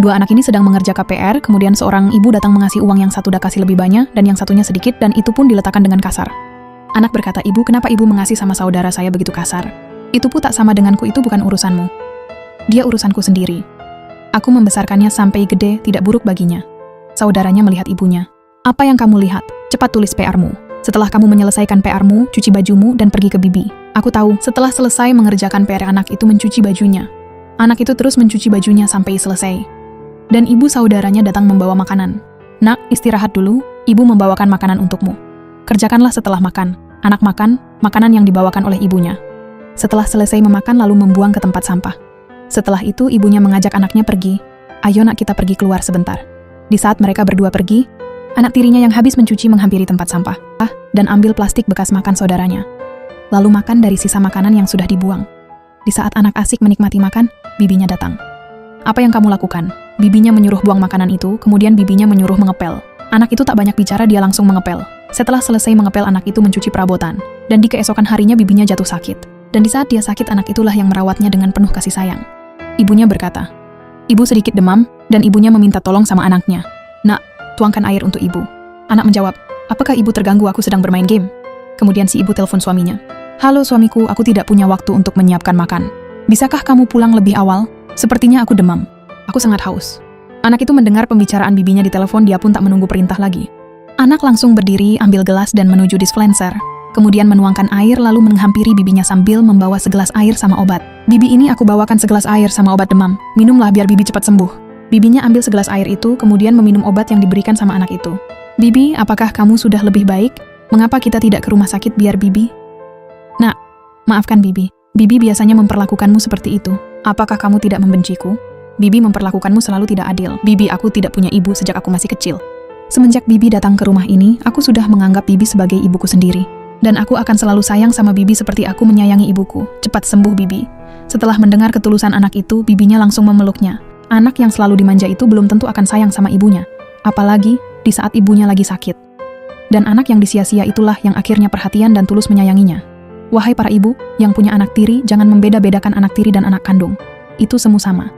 Dua anak ini sedang mengerjakan PR, kemudian seorang ibu datang mengasih uang yang satu kasih lebih banyak dan yang satunya sedikit, dan itu pun diletakkan dengan kasar. Anak berkata, "Ibu, kenapa ibu mengasih sama saudara saya begitu kasar? Itu pun tak sama denganku, itu bukan urusanmu. Dia urusanku sendiri. Aku membesarkannya sampai gede, tidak buruk baginya." Saudaranya melihat ibunya. "Apa yang kamu lihat? Cepat tulis PR-mu. Setelah kamu menyelesaikan PR-mu, cuci bajumu dan pergi ke bibi. Aku tahu." Setelah selesai mengerjakan PR, anak itu mencuci bajunya. Anak itu terus mencuci bajunya sampai selesai. Dan ibu saudaranya datang membawa makanan. "Nak, istirahat dulu, ibu membawakan makanan untukmu. Kerjakanlah setelah makan." Anak makan, makanan yang dibawakan oleh ibunya. Setelah selesai memakan lalu membuang ke tempat sampah. Setelah itu ibunya mengajak anaknya pergi. "Ayo nak, kita pergi keluar sebentar." Di saat mereka berdua pergi, anak tirinya yang habis mencuci menghampiri tempat sampah dan ambil plastik bekas makan saudaranya. Lalu makan dari sisa makanan yang sudah dibuang. Di saat anak asik menikmati makan, bibinya datang. "Apa yang kamu lakukan?" Bibinya menyuruh buang makanan itu, kemudian bibinya menyuruh mengepel. Anak itu tak banyak bicara, dia langsung mengepel. Setelah selesai mengepel, anak itu mencuci perabotan. Dan di keesokan harinya bibinya jatuh sakit. Dan di saat dia sakit, anak itulah yang merawatnya dengan penuh kasih sayang. Ibunya berkata, "Ibu sedikit demam," dan ibunya meminta tolong sama anaknya. "Nak, tuangkan air untuk ibu." Anak menjawab, "Apakah ibu terganggu, aku sedang bermain game?" Kemudian si ibu telepon suaminya. "Halo suamiku, aku tidak punya waktu untuk menyiapkan makan. Bisakah kamu pulang lebih awal? Sepertinya aku demam. Aku sangat haus." Anak itu mendengar pembicaraan bibinya di telepon, dia pun tak menunggu perintah lagi. Anak langsung berdiri, ambil gelas dan menuju dispenser. Kemudian menuangkan air lalu menghampiri bibinya sambil membawa segelas air sama obat. "Bibi, ini aku bawakan segelas air sama obat demam. Minumlah biar bibi cepat sembuh." Bibinya ambil segelas air itu, kemudian meminum obat yang diberikan sama anak itu. "Bibi, apakah kamu sudah lebih baik? Mengapa kita tidak ke rumah sakit biar bibi?" "Nak, maafkan bibi. Bibi biasanya memperlakukanmu seperti itu. Apakah kamu tidak membenciku? Bibi memperlakukanmu selalu tidak adil. Bibi, aku tidak punya ibu sejak aku masih kecil. Semenjak bibi datang ke rumah ini, aku sudah menganggap bibi sebagai ibuku sendiri. Dan aku akan selalu sayang sama bibi seperti aku menyayangi ibuku. Cepat sembuh, bibi." Setelah mendengar ketulusan anak itu, bibinya langsung memeluknya. Anak yang selalu dimanja itu belum tentu akan sayang sama ibunya. Apalagi di saat ibunya lagi sakit. Dan anak yang disia-sia itulah yang akhirnya perhatian dan tulus menyayanginya. Wahai para ibu yang punya anak tiri, jangan membeda-bedakan anak tiri dan anak kandung. Itu semu sama.